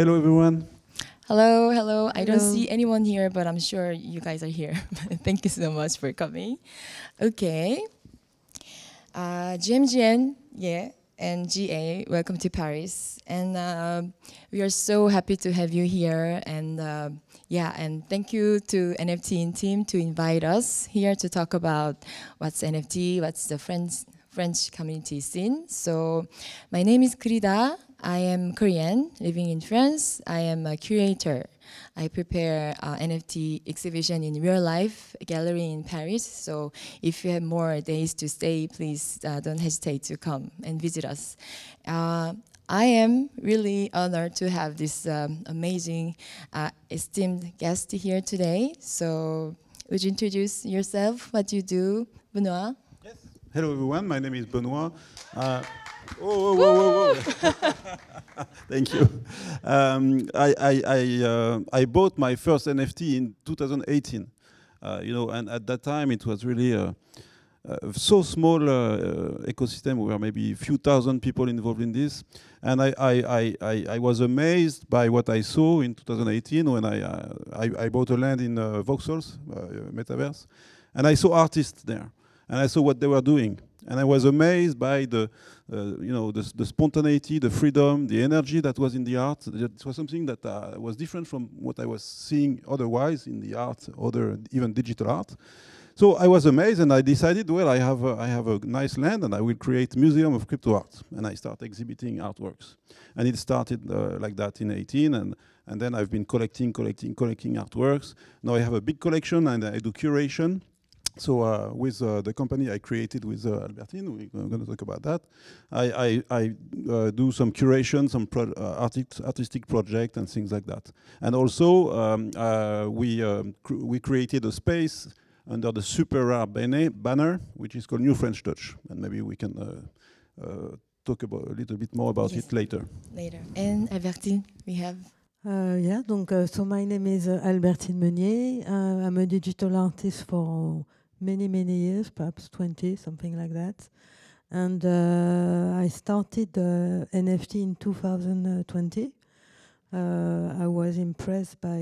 Hello, everyone. Hello, hello. I don't see anyone here, but I'm sure you guys are here. Thank you so much for coming. Okay. GMGN, yeah, and GA, welcome to Paris. And we are so happy to have you here. And yeah, and thank you to NFT in team to invite us here to talk about what's NFT, what's the French community scene. So my name is Krida. I am Korean, living in France. I am a curator. I prepare NFT exhibition in real life gallery in Paris. So if you have more days to stay, please don't hesitate to come and visit us. I am really honored to have this amazing, esteemed guest here today. So would you introduce yourself, what you do, Benoit? Yes. Hello, everyone. My name is Benoit. Whoa, whoa, whoa, whoa. Thank you. I bought my first NFT in 2018. And at that time it was really so small ecosystem. We were maybe a few thousand people involved in this, and I was amazed by what I saw in 2018 when I bought a land in Voxels metaverse, and I saw artists there, and I saw what they were doing. And I was amazed by the spontaneity, the freedom, the energy that was in the art. It was something that was different from what I was seeing otherwise in the art, even digital art. So I was amazed, and I decided, well, I have a nice land, and I will create a museum of crypto art. And I start exhibiting artworks. And it started like that in 18, and then I've been collecting artworks. Now I have a big collection, and I do curation. So with the company I created with Albertine, we're going to talk about that. I do some curation, some artistic project and things like that. And also we created a space under the super rare banner, which is called New French Touch. And maybe we can talk about a little bit more about it later. And Albertine, we have. So my name is Albertine Meunier. I'm a digital artist for many years, perhaps 20, something like that. And I started NFT in 2020. I was impressed by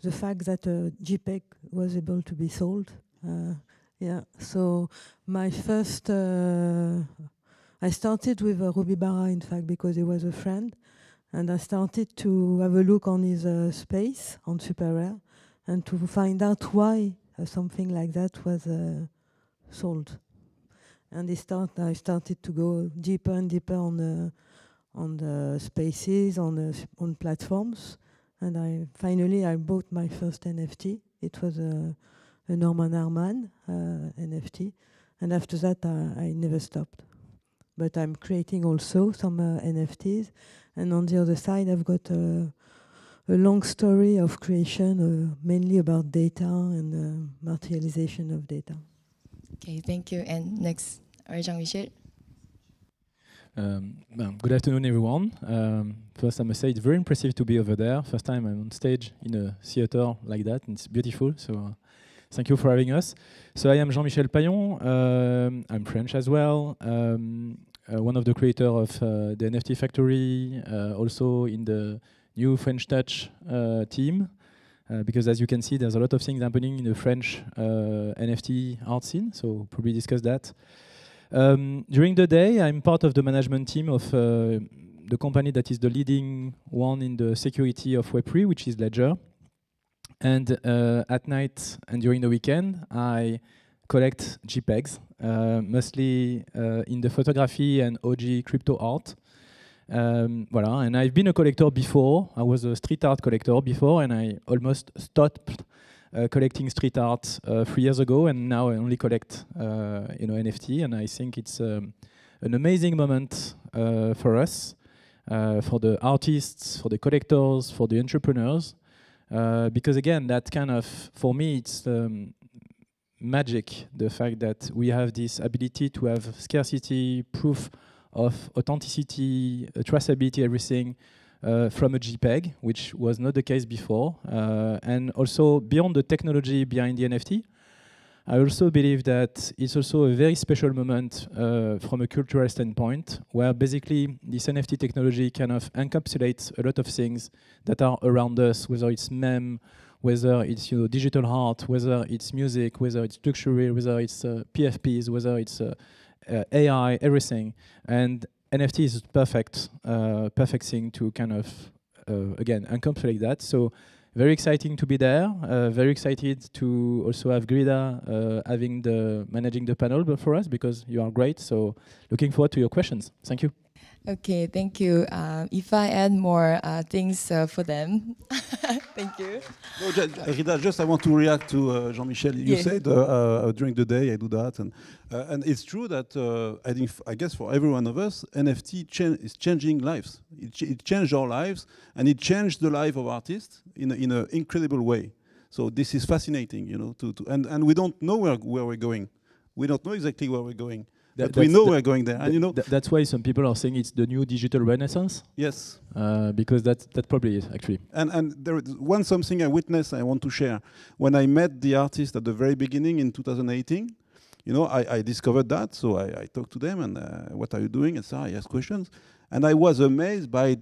the fact that JPEG was able to be sold. So my first, I started with Ruby Barra, in fact, because he was a friend. And I started to have a look on his space on Super Rare and to find out why something like that was sold. And I started to go deeper and deeper on the spaces, on platforms. And finally I bought my first NFT. It was a Norman Arman NFT. And after that I never stopped. But I'm creating also some NFTs. And on the other side, I've got a long story of creation, mainly about data and materialization of data. Okay, thank you. And next, Jean-Michel. Good afternoon, everyone. First, I must say it's very impressive to be over there. First time I'm on stage in a theater like that, and it's beautiful. So thank you for having us. So I am Jean-Michel Payon. I'm French as well. One of the creators of the NFT Factory, also in the new French Touch team, because as you can see, there's a lot of things happening in the French NFT art scene, so probably discuss that. During the day, I'm part of the management team of the company that is the leading one in the security of Web3, which is Ledger. And at night and during the weekend, I collect JPEGs, mostly in the photography and OG crypto art. Voilà. And I've been a collector before. I was a street art collector before, and I almost stopped collecting street art 3 years ago, and now I only collect NFT. And I think it's an amazing moment for us, for the artists, for the collectors, for the entrepreneurs, because again, that kind of, for me, it's magic, the fact that we have this ability to have scarcity, proof of authenticity, traceability, everything from a JPEG, which was not the case before. And also beyond the technology behind the NFT, I also believe that it's also a very special moment from a cultural standpoint, where basically this NFT technology kind of encapsulates a lot of things that are around us, whether it's meme, whether it's digital art, whether it's music, whether it's luxury, whether it's PFPs, whether it's AI, everything. And NFT is perfect thing to kind of again encapsulate that. So very exciting to be there. Very excited to also have Grida managing the panel for us, because you are great. So looking forward to your questions. Thank you. Okay, thank you. If I add more things for them, thank you. No, Rida, just I want to react to Jean-Michel. You said during the day I do that, and it's true that I guess for every one of us, NFT is changing lives. It changed our lives, and it changed the life of artists in an incredible way. So this is fascinating, and we don't know where we're going. We don't know exactly where we're going. But we know we're going there, and that's why some people are saying it's the new digital renaissance. Yes, because that probably is actually. And there is something I witnessed. I want to share. When I met the artist at the very beginning in 2018, I discovered that. So I talked to them, and what are you doing? And so I asked questions, and I was amazed by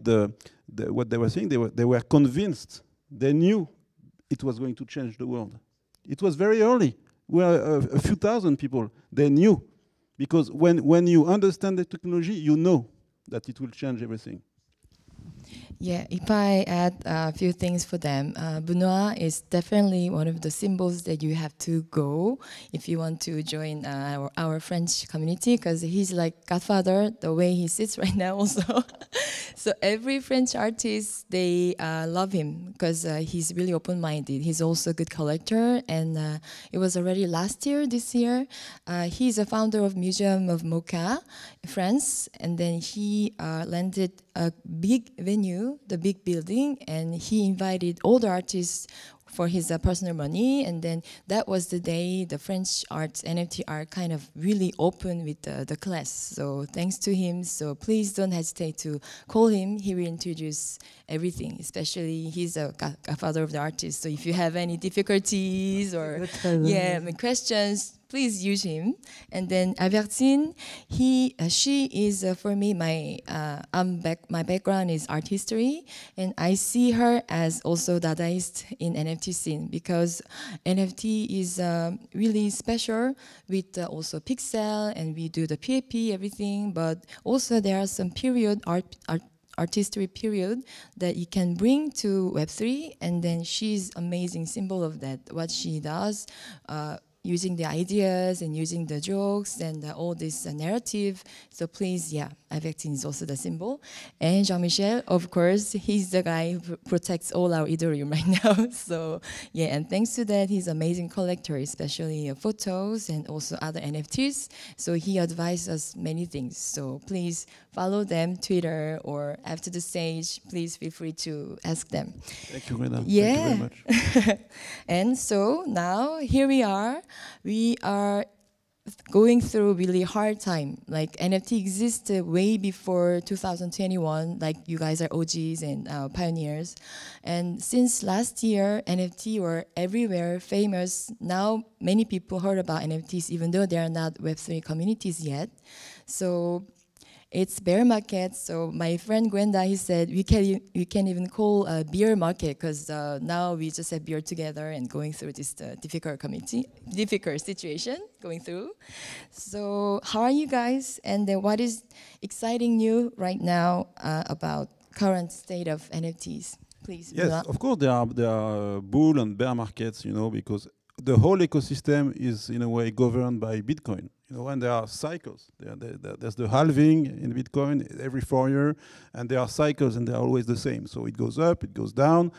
what they were saying. They were convinced. They knew it was going to change the world. It was very early. We were a few thousand people. They knew. Because when you understand the technology, you know that it will change everything. Yeah, if I add a few things for them, Benoit is definitely one of the symbols that you have to go if you want to join our French community, because he's like godfather, the way he sits right now also. So every French artist, they love him because he's really open-minded. He's also a good collector, and it was already this year. He's a founder of Museum of Mocha, France, and then he landed a big venue, the big building, and he invited all the artists for his personal money, and then that was the day the French arts, NFT art, kind of really open with the class. So thanks to him. So please don't hesitate to call him. He will introduce everything, especially he's a godfather of the artist. So if you have any difficulties or questions, please use him. And then Albertine, she is for me my background is art history, and I see her as also Dadaist in NFT scene, because NFT is really special with also pixel, and we do the PAP everything, but also there are some art history period that you can bring to Web3, and then she's amazing symbol of that, what she does. Using the ideas and using the jokes and all this narrative. So please, Albertine is also the symbol. And Jean-Michel, of course, he's the guy who protects all our Ethereum right now. So and thanks to that, he's an amazing collector, especially photos and also other NFTs. So he advised us many things. So please follow them, Twitter, or after the stage, please feel free to ask them. Thank you, Rena. Yeah. Thank you very much. And so now, here we are. We are going through really hard time. Like NFT existed way before 2021. Like you guys are OGs and pioneers. And since last year, NFT were everywhere, famous. Now many people heard about NFTs, even though they are not Web3 communities yet. So it's bear market. So my friend Gwenda, he said we can even call a beer market, because now we just have beer together and going through this difficult situation going through. So how are you guys? And then what is exciting new right now about current state of NFTs? Please. Yes, of course there are bull and bear markets, because the whole ecosystem is in a way governed by Bitcoin. And there are cycles. There's the halving in Bitcoin every 4 years, and there are cycles, and they're always the same. So it goes up, it goes down,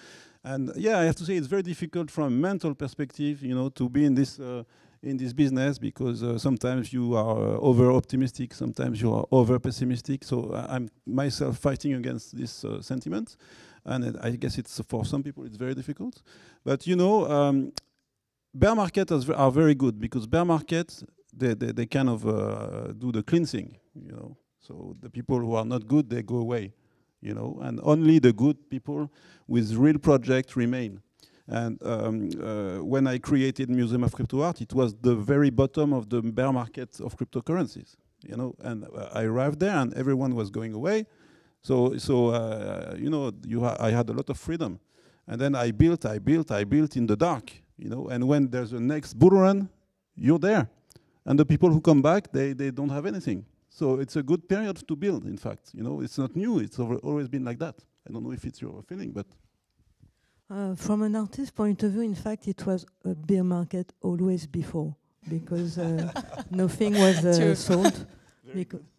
and I have to say it's very difficult from a mental perspective, to be in this business, because sometimes you are over optimistic, sometimes you are over pessimistic. So I'm myself fighting against this sentiment, and I guess it's for some people it's very difficult. But bear markets are very good, because bear markets, they kind of do the cleansing, So the people who are not good, they go away, And only the good people with real projects remain. And when I created Museum of Crypto Art, it was the very bottom of the bear market of cryptocurrencies, you know. And I arrived there, and everyone was going away. So you know, I had a lot of freedom. And then I built in the dark, you know. And when there's a next bull run, you're there. And the people who come back, they don't have anything. So it's a good period to build, in fact. You know, it's not new. It's always been like that. I don't know if it's your feeling, but... From an artist point of view, in fact, it was a bear market always before, because nothing was sold.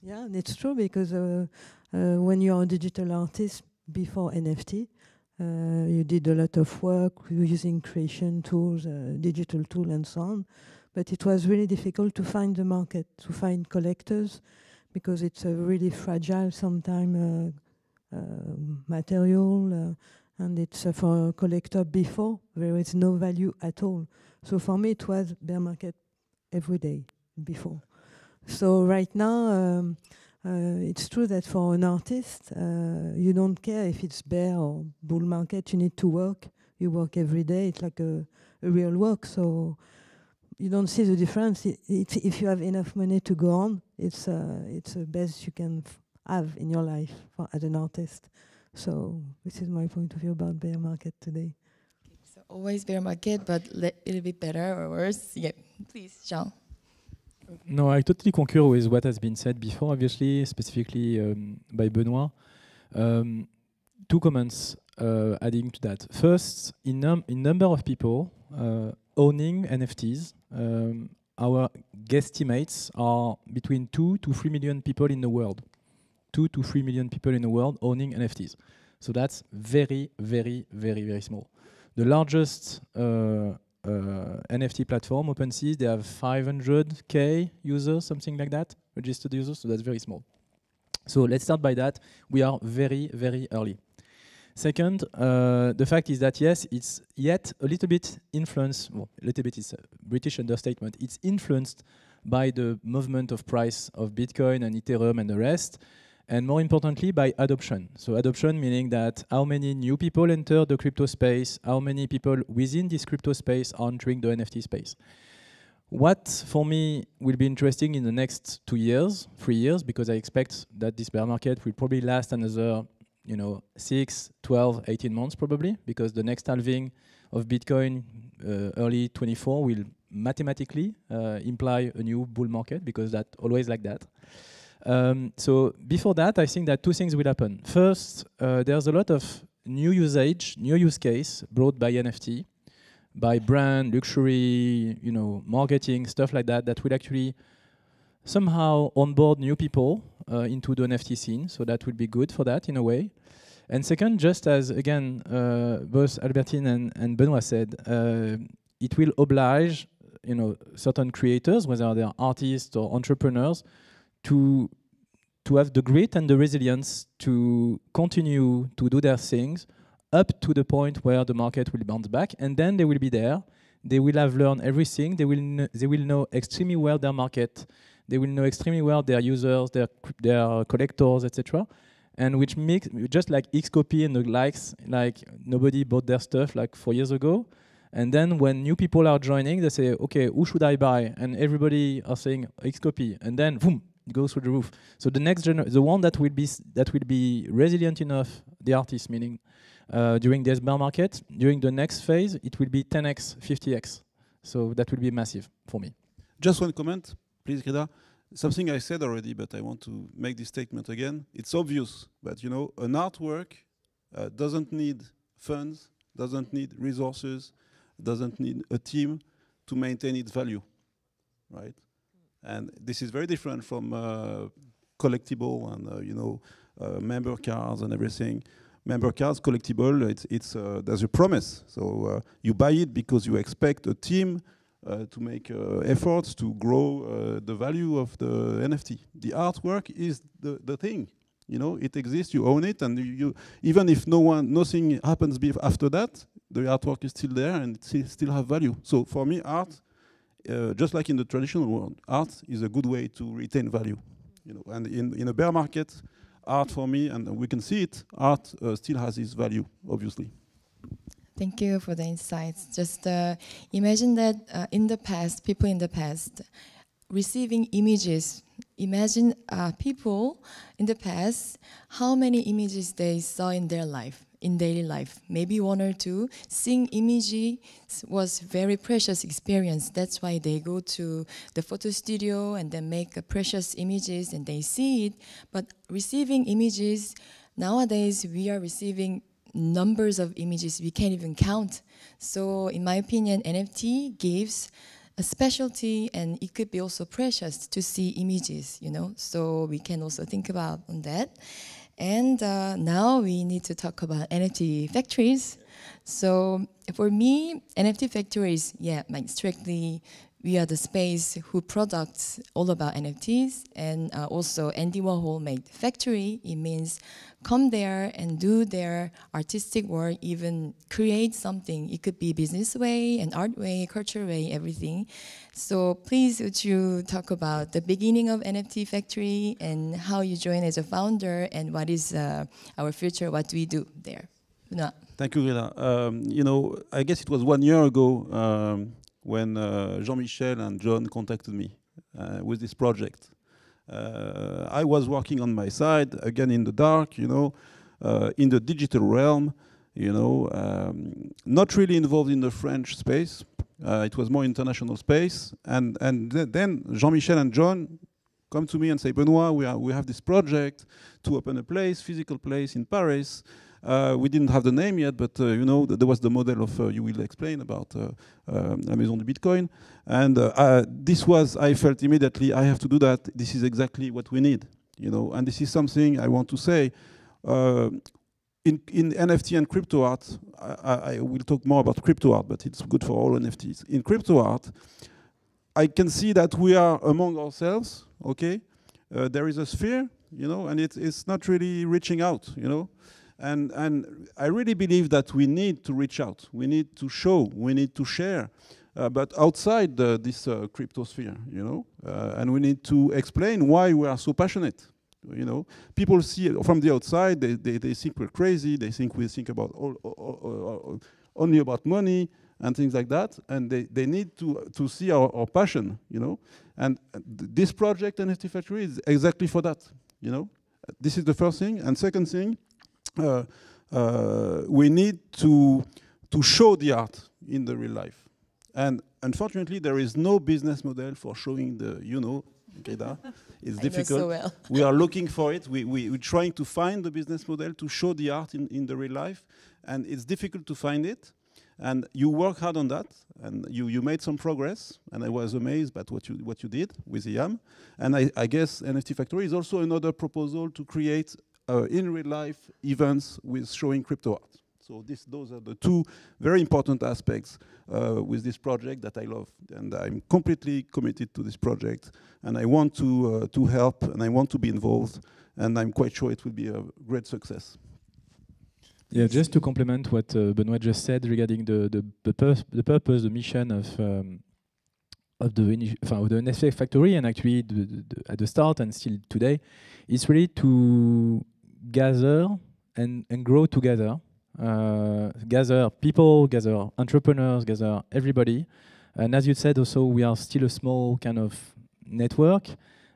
Yeah, it's true, because when you're a digital artist before NFT, you did a lot of work using creation tools, digital tool and so on. But it was really difficult to find the market, to find collectors, because it's a really fragile sometimes material, and it's for a collector before, there is no value at all. So for me, it was bear market every day before. So right now, it's true that for an artist, you don't care if it's bear or bull market, you need to work. You work every day, it's like a real work. So you don't see the difference. If you have enough money to go on, it's the best you can have in your life as an artist. So this is my point of view about bear market today. Okay, so always bear market, but a little bit better or worse. Yeah, please, Jean. No, I totally concur with what has been said before, obviously, specifically by Benoit. Two comments adding to that. First, in number of people owning NFTs, our guesstimates are between 2 to 3 million people in the world. 2 to 3 million people in the world owning NFTs. So that's very, very, very, very small. The largest NFT platform, OpenSea, they have 500K users, something like that, registered users, so that's very small. So let's start by that. We are very, very early. Second, the fact is that yes, it's yet a little bit influenced, well, a little bit is a British understatement, it's influenced by the movement of price of Bitcoin and Ethereum and the rest, and more importantly by adoption. So adoption meaning that how many new people enter the crypto space, how many people within this crypto space are entering the NFT space. What for me will be interesting in the next 2 years, 3 years, because I expect that this bear market will probably last another 6, 12, 18 months probably, because the next halving of Bitcoin early 24 will mathematically imply a new bull market, because that's always like that. So before that, I think that two things will happen. First, there's a lot of new usage, new use case brought by NFT, by brand, luxury, marketing, stuff like that, that will actually somehow onboard new people into the NFT scene. So that will be good for that in a way. And second, just as again, both Albertine and Benoit said, it will oblige certain creators, whether they're artists or entrepreneurs, to have the grit and the resilience to continue to do their things up to the point where the market will bounce back, and then they will be there. They will have learned everything. They will know extremely well their market. They will know extremely well their users, their collectors, etc. And which makes, just like Xcopy and the likes, like nobody bought their stuff like 4 years ago. And then when new people are joining, they say, okay, who should I buy? And everybody are saying Xcopy. And then, boom, it goes through the roof. So the next the one that will be resilient enough, the artist, meaning during this bear market, during the next phase, it will be 10x, 50x. So that will be massive for me. Just one comment, please, Greta. Something I said already, but I want to make this statement again. It's obvious, but an artwork doesn't need funds, doesn't need resources, doesn't need a team to maintain its value, right? And this is very different from collectible and member cards and everything. Member cards, collectible, there's a promise. So you buy it because you expect a team to make efforts to grow the value of the NFT. The artwork is the thing. It exists, you own it, and you even if nothing happens after that, the artwork is still there and it still have value. So for me, art, just like in the traditional world, art is a good way to retain value. And in a bear market, art for me, and we can see it, art still has its value, obviously. Thank you for the insights. Just imagine that in the past, people in the past receiving images. Imagine people in the past, how many images they saw in their life, in daily life. Maybe one or two. Seeing images was very precious experience. That's why they go to the photo studio and then make precious images and they see it. But receiving images, nowadays we are receiving numbers of images we can't even count. So in my opinion, NFT gives a specialty, and it could be also precious to see images, you know. So we can also think about on that. And now we need to talk about NFT factories. So for me, NFT factories, yeah, like strictly, we are the space who products all about NFTs, and also Andy Warhol made factory. It means come there and do their artistic work, even create something. It could be business way, and art way, culture way, everything. So please, would you talk about the beginning of NFT Factory and how you joined as a founder, and what is our future, what do we do there? No. Thank you, Rina. You know, I guess it was 1 year ago when Jean-Michel and John contacted me with this project. I was working on my side, again in the dark, you know, in the digital realm, you know, not really involved in the French space. It was more international space. And then Jean-Michel and John come to me and say, Benoit, we have this project to open a place, physical place in Paris. We didn't have the name yet, but you know, there was the model of, you will explain about La Maison du Bitcoin. And this was, I felt immediately, I have to do that. This is exactly what we need, you know. And this is something I want to say. In NFT and crypto art, I will talk more about crypto art, but it's good for all NFTs. In crypto art, I can see that we are among ourselves, okay? There is a sphere, you know, and it's not really reaching out, you know? And I really believe that we need to reach out. We need to show, we need to share, but outside this cryptosphere, you know? And we need to explain why we are so passionate. You know, people see it from the outside, they think we're crazy, they think we think about only about money and things like that, and they need to see our passion, you know. And this project, NFT Factory, is exactly for that, you know. This is the first thing. And second thing, we need to show the art in the real life. And unfortunately, there is no business model for showing the, you know, Greta, it's difficult. So well. We are looking for it. We're trying to find the business model to show the art in the real life, and it's difficult to find it. And you work hard on that, and you made some progress, and I was amazed at what you did with IAM. And I guess NFT Factory is also another proposal to create in real life events with showing crypto art. So those are the two very important aspects with this project that I love, and I'm completely committed to this project, and I want to help, and I want to be involved, and I'm quite sure it will be a great success. Yeah, just to complement what Benoit just said regarding the purpose, the mission of the NFT Factory, and actually at the start and still today, it's really to gather and grow together. Gather people, gather entrepreneurs, gather everybody. And as you said, also we are still a small kind of network,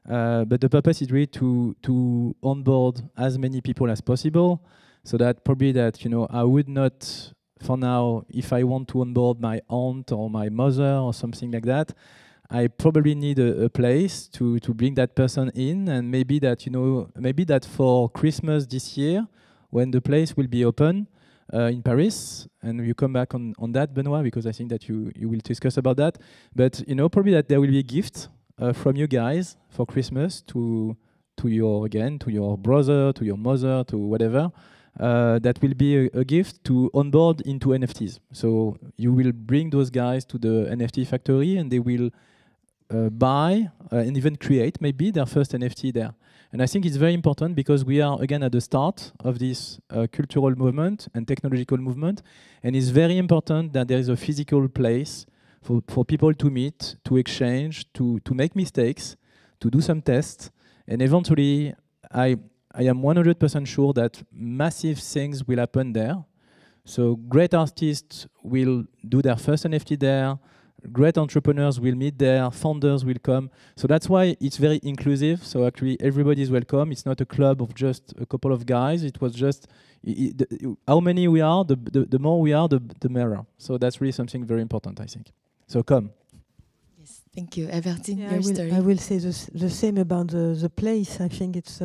but the purpose is really to onboard as many people as possible, so that probably that, you know, I would not, for now, if I want to onboard my aunt or my mother or something like that, I probably need a place to bring that person in, and maybe that, you know, maybe that for Christmas this year, when the place will be open, in Paris, and you come back on that, Benoit, because I think that you will discuss about that. But you know, probably that there will be a gift from you guys for Christmas to your brother, to your mother, to whatever. That will be a gift to onboard into NFTs. So you will bring those guys to the NFT Factory, and they will buy and even create maybe their first NFT there. And I think it's very important because we are again at the start of this cultural movement and technological movement, and it's very important that there is a physical place for people to meet, to exchange, to make mistakes, to do some tests, and eventually I am 100% sure that massive things will happen there. So great artists will do their first NFT there. Great entrepreneurs will meet there, founders will come. So that's why it's very inclusive. So actually everybody is welcome. It's not a club of just a couple of guys. It was just, how many we are, the more we are, the merrier. So that's really something very important, I think. So come. Yes, thank you. Albertine, Yeah, your story. I will say the same about the place. I think it's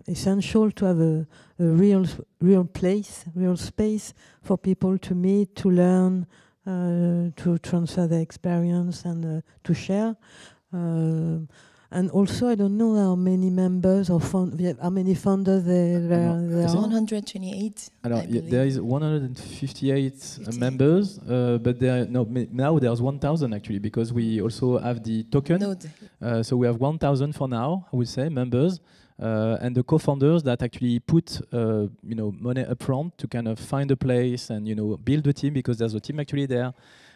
essential to have a real place, real space for people to meet, to learn, to transfer their experience and to share. And also, I don't know how many members or how many founders there are. 128. There is 158 members, but now there's 1,000 actually, because we also have the token. Node. So we have 1,000 for now, I would say, members. And the co-founders that actually put money upfront to kind of find a place and build a team, because there's a team actually there.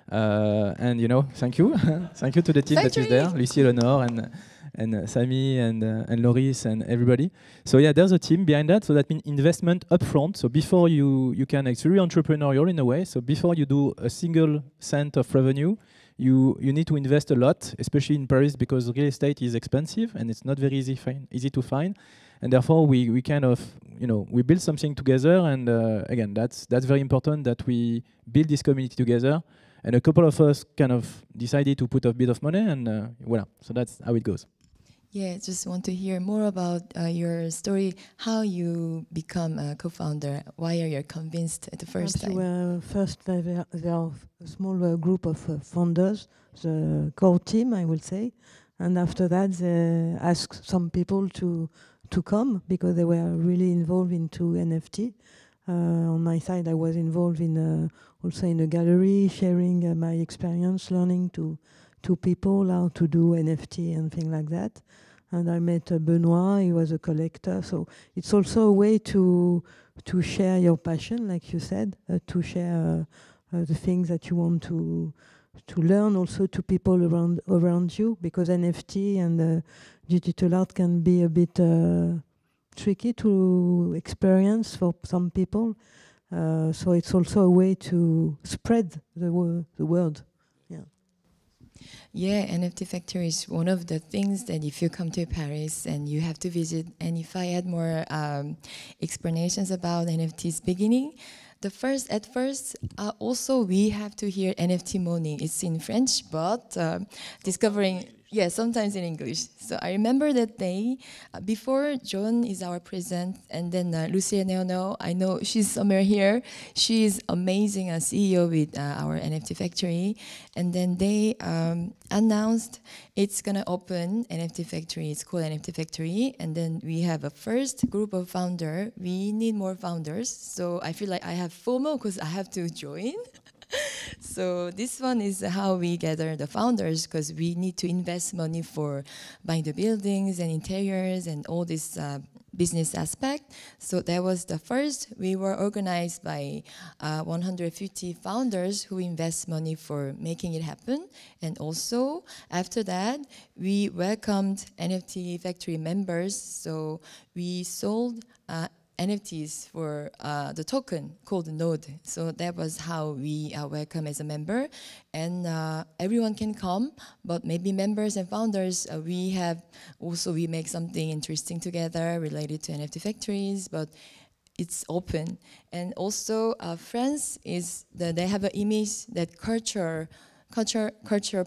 And thank you, thank you to the team that is there, Lucie, Eleanor, and Sami and Loris and everybody. So yeah, there's a team behind that. So that means investment upfront. So before you can, it's very entrepreneurial in a way. So before you do a single cent of revenue, you need to invest a lot, especially in Paris, because real estate is expensive and it's not very easy to find. And therefore, we kind of, we build something together. And again, that's very important that we build this community together. And a couple of us kind of decided to put a bit of money, and voila. So that's how it goes. Yeah, just want to hear more about your story, how you become a co-founder, why are you convinced at the first time? First, there are a small group of founders, the core team, I will say. And after that, they asked some people to come because they were really involved into NFT. On my side, I was involved in also in a gallery, sharing my experience, learning to people how to do NFT and things like that. And I met Benoit, he was a collector. So it's also a way to share your passion, like you said, to share the things that you want to learn also to people around you, because NFT and digital art can be a bit tricky to experience for some people. So it's also a way to spread the word. Yeah, NFT Factory is one of the things that if you come to Paris and you have to visit, and if I had more explanations about NFT's beginning, at first, also we have to hear NFT money. It's in French, but discovering, yeah, sometimes in English. So I remember that day, before John is our president, and then Lucie Neono, I know she's somewhere here. She's amazing, a CEO with our NFT Factory. And then they announced it's gonna open NFT Factory. It's called NFT Factory. And then we have a first group of founders. We need more founders. So I feel like I have FOMO because I have to join. So this one is how we gather the founders, because we need to invest money for buying the buildings and interiors and all this business aspect. So that was the first. We were organized by 150 founders who invest money for making it happen. And also after that, we welcomed NFT Factory members. So we sold NFTs for the token called Node. So that was how we are welcome as a member. And everyone can come, but maybe members and founders, we make something interesting together related to NFT factories, but it's open. And also France they have an image that culture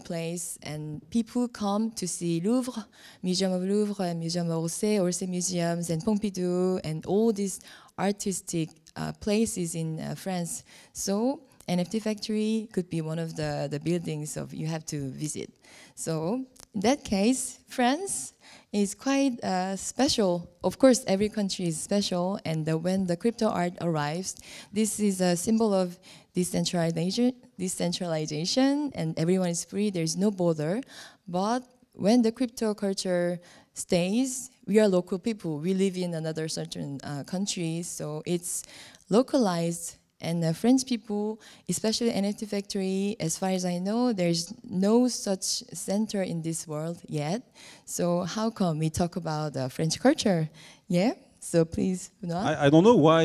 place, and people come to see Louvre, Museum of Louvre, and Museum of Orsay museums, and Pompidou, and all these artistic places in France. So NFT Factory could be one of the buildings you have to visit. So in that case, France is quite special. Of course, every country is special, and when the crypto art arrives, this is a symbol of decentralization, and everyone is free, there's no border. But when the crypto culture stays, we are local people. We live in another certain country, so it's localized. And French people, especially NFT Factory, as far as I know, there's no such center in this world yet. So how come we talk about French culture? Yeah. So please, Benoit. I don't know why.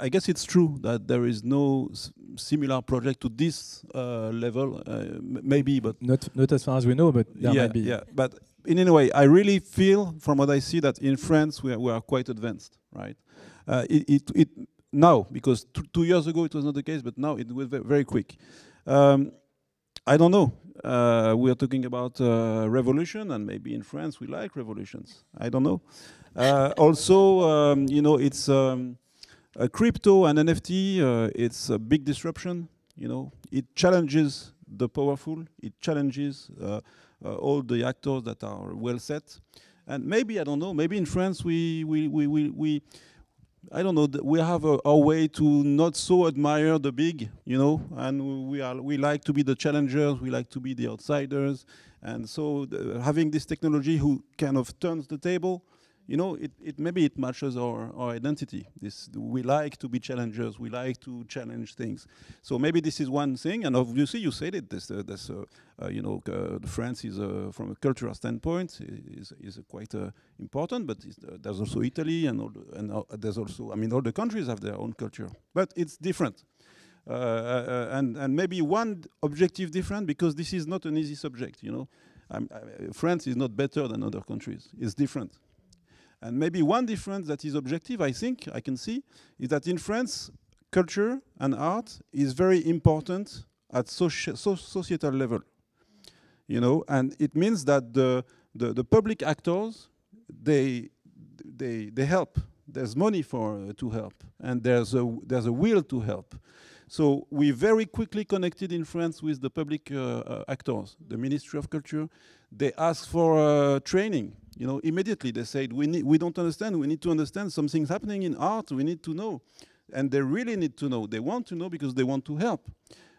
I guess it's true that there is no similar project to this level. Maybe, but not as far as we know, but there might be. Yeah, but in any way, I really feel from what I see that in France we are quite advanced, right? It now, because 2 years ago it was not the case, but now it was very quick. I don't know. We are talking about revolution, and maybe in France we like revolutions. I don't know. Also, you know, it's a crypto and NFT. It's a big disruption. You know, it challenges the powerful. It challenges all the actors that are well set. And maybe, I don't know. Maybe in France we I don't know. We have a way to not so admire the big, you know, and we like to be the challengers. We like to be the outsiders, and so having this technology who kind of turns the table, you know, maybe it matches our identity. We like to be challengers. We like to challenge things. So maybe this is one thing. And obviously, you said it. You know, France is from a cultural standpoint is quite important. But there's also Italy and there's also, I mean, all the countries have their own culture, but it's different. And maybe one objective different, because this is not an easy subject. You know, France is not better than other countries. It's different. And maybe one difference that is objective, I think, I can see, is that in France, culture and art is very important at societal level. You know, and it means that the public actors, they help. There's money to help, and there's a will to help. So we very quickly connected in France with the public actors, the Ministry of Culture. They asked for training. You know, immediately they said, we don't understand. We need to understand something's happening in art. We need to know, and they really need to know. They want to know because they want to help.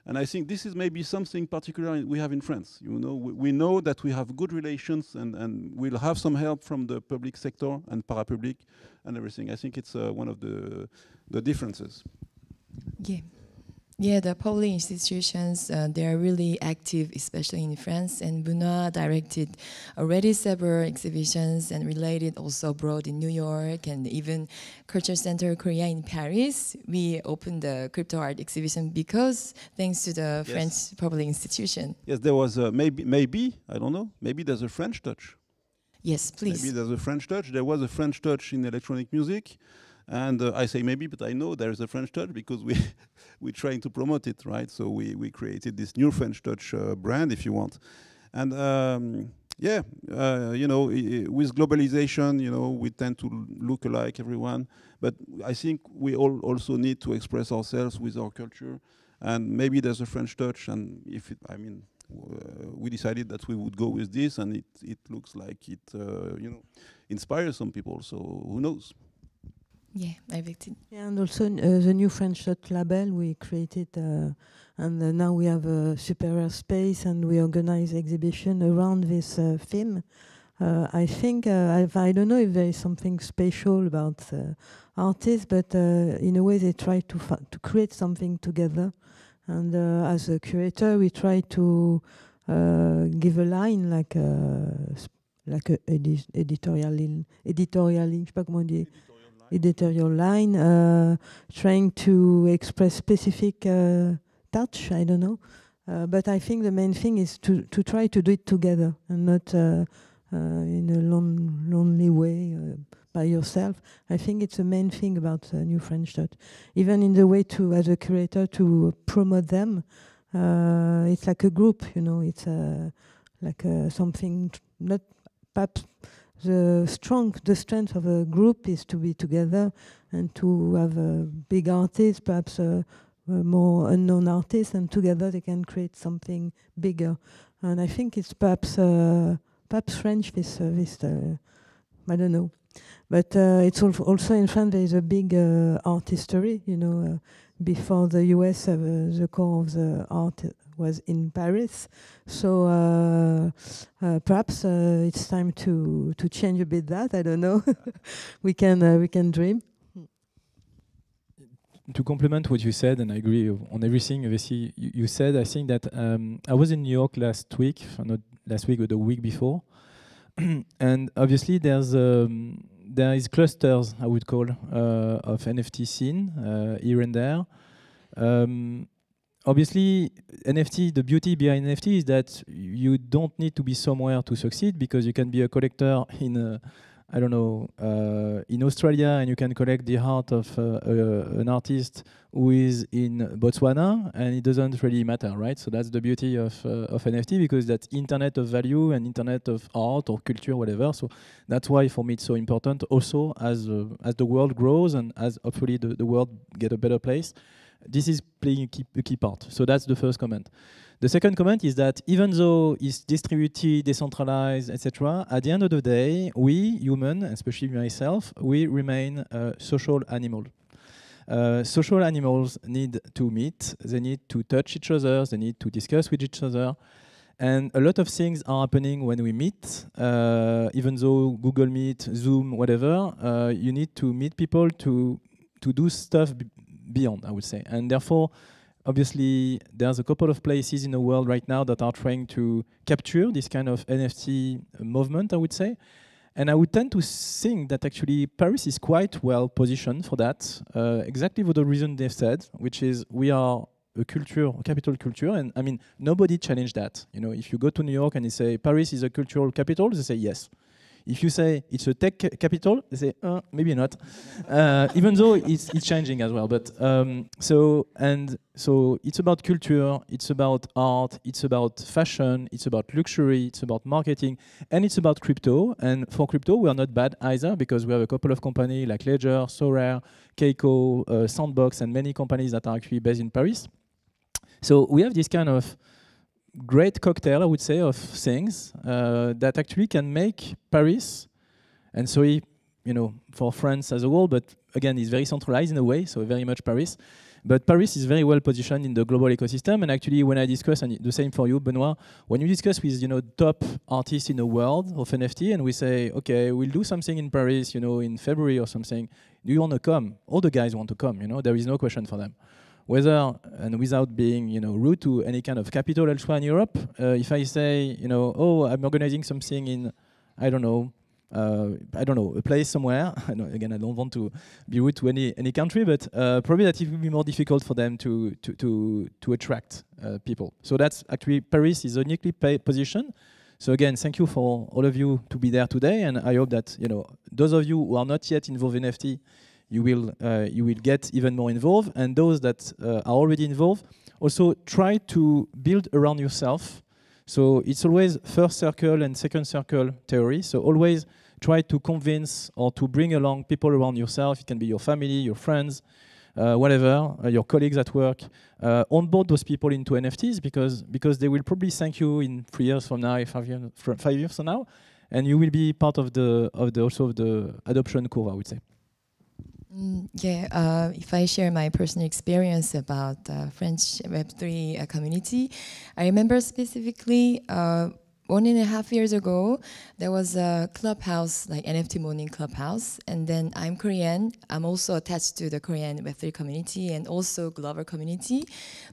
And I think this is maybe something particular we have in France. You know, we know that we have good relations, and we'll have some help from the public sector and parapublic and everything. I think it's one of the differences. Yeah. Yeah, the public institutions, they are really active, especially in France. And Benoit directed already several exhibitions and related also abroad in New York and even Culture Center Korea in Paris. We opened the crypto art exhibition because thanks to the French public institution. Yes, there was maybe, I don't know, maybe there's a French touch. Yes, please. Maybe there's a French touch. There was a French touch in electronic music. And I say maybe, but I know there is a French touch because we're trying to promote it, right? So we created this new French touch brand, if you want. And you know, with globalization, you know, we tend to look alike, everyone. But I think we all also need to express ourselves with our culture. And maybe there's a French touch. And we decided that we would go with this, and it looks like it, you know, inspires some people. So who knows? Yeah, Victime. Yeah, and also the new French Dot label we created, and now we have a superior space, and we organize exhibition around this theme. I think I don't know if there is something special about artists, but in a way they try to create something together. And as a curator, we try to give a line like a editorial, je sais pas comment on dit. Editorial line, trying to express specific touch, I don't know. But I think the main thing is to try to do it together and not in a lonely way by yourself. I think it's the main thing about New French Dot. Even in the way to, as a curator, to promote them, it's like a group, you know, it's like something, not perhaps. The strength of a group is to be together and to have a big artist, perhaps a more unknown artist, and together they can create something bigger. And I think it's perhaps French, this I don't know. But it's also in France there is a big art history, you know. Before the US, the core of the art was in Paris, so perhaps it's time to change a bit that. I don't know. we can dream. To complement what you said, and I agree on everything you said, I think that I was in New York last week, not last week, but the week before, and obviously there's there is clusters, I would call, of NFT scene here and there. Obviously, NFT, the beauty behind NFT is that you don't need to be somewhere to succeed, because you can be a collector in, I don't know, in Australia, and you can collect the art of an artist who is in Botswana, and it doesn't really matter, right? So that's the beauty of NFT, because that's internet of value and internet of art or culture, whatever. So that's why for me it's so important. Also, as the world grows and as hopefully the world get a better place, this is playing a key part. So that's the first comment. The second comment is that even though it's distributed, decentralized, etc., at the end of the day, we humans, especially myself, we remain social animals. Social animals need to meet, they need to touch each other, they need to discuss with each other. And a lot of things are happening when we meet, even though Google Meet, Zoom, whatever, you need to meet people to do stuff beyond, I would say. And therefore, obviously, there's a couple of places in the world right now that are trying to capture this kind of NFT movement, I would say. And I would tend to think that actually Paris is quite well positioned for that, exactly for the reason they've said, which is we are a culture, a capital culture, and I mean, nobody challenged that. You know, if you go to New York and you say Paris is a cultural capital, they say yes. If you say it's a tech capital, they say maybe not, even though it's changing as well. But so it's about culture, it's about art, it's about fashion, it's about luxury, it's about marketing, and it's about crypto. And for crypto, we are not bad either, because we have a couple of companies like Ledger, Sorare, Keiko, Sandbox, and many companies that are actually based in Paris. So we have this kind of great cocktail, I would say, of things that actually can make Paris, and sorry, you know, for France as a whole, but again, it's very centralized in a way, so very much Paris. But Paris is very well positioned in the global ecosystem, and actually, when I discuss, and the same for you, Benoit, when you discuss with, you know, top artists in the world of NFT, and we say, okay, we'll do something in Paris, you know, in February or something, do you want to come? All the guys want to come, you know, there is no question for them. Whether, and without being, you know, rude to any kind of capital elsewhere in Europe, if I say, you know, oh, I'm organizing something in, I don't know, a place somewhere. Again, I don't want to be rude to any country, but probably that it will be more difficult for them to attract people. So that's actually, Paris is uniquely positioned. So again, thank you for all of you to be there today, and I hope that, you know, those of you who are not yet involved in NFT, you will get even more involved, and those that are already involved, also try to build around yourself. So it's always first circle and second circle theory. So always try to convince or to bring along people around yourself. It can be your family, your friends, whatever, your colleagues at work. Onboard those people into NFTs because they will probably thank you in 3 years from now, 5 years from now, and you will be part of the adoption curve, I would say. If I share my personal experience about French Web3 community, I remember specifically 1.5 years ago, there was a clubhouse, like NFT Morning Clubhouse, and then I'm Korean. I'm also attached to the Korean Web3 community and also global community,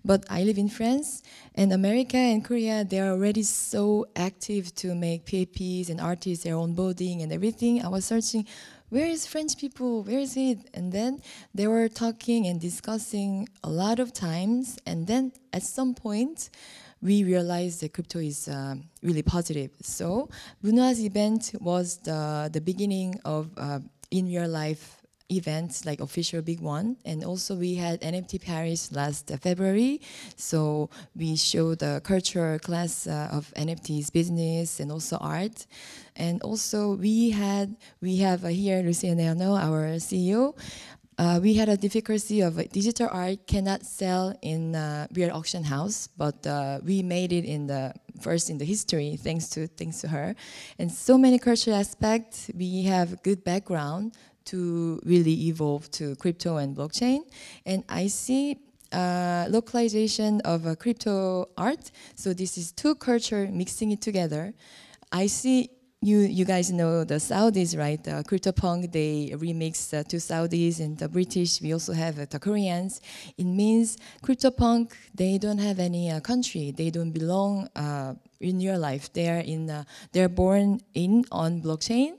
but I live in France, and America and Korea, they're already so active to make PAPs and artists, their onboarding and everything. I was searching, where is French people? Where is it? And then they were talking and discussing a lot of times. And then at some point, we realized that crypto is really positive. So Benoit's event was the beginning of in real life events, like official big one. And also we had NFT Paris last February. So we showed the cultural class of NFTs, business and also art. And also we have here Lucien Ernaud, our CEO. We had a difficulty of digital art cannot sell in real auction house, but we made it in the first in the history thanks to her. And so many cultural aspects. We have good background to really evolve to crypto and blockchain. And I see localization of crypto art. So this is two culture mixing it together. I see you guys know the Saudis, right? CryptoPunk, they remix to Saudis, and the British, we also have the Koreans. It means CryptoPunk, they don't have any country. They don't belong in your life. They're born on blockchain,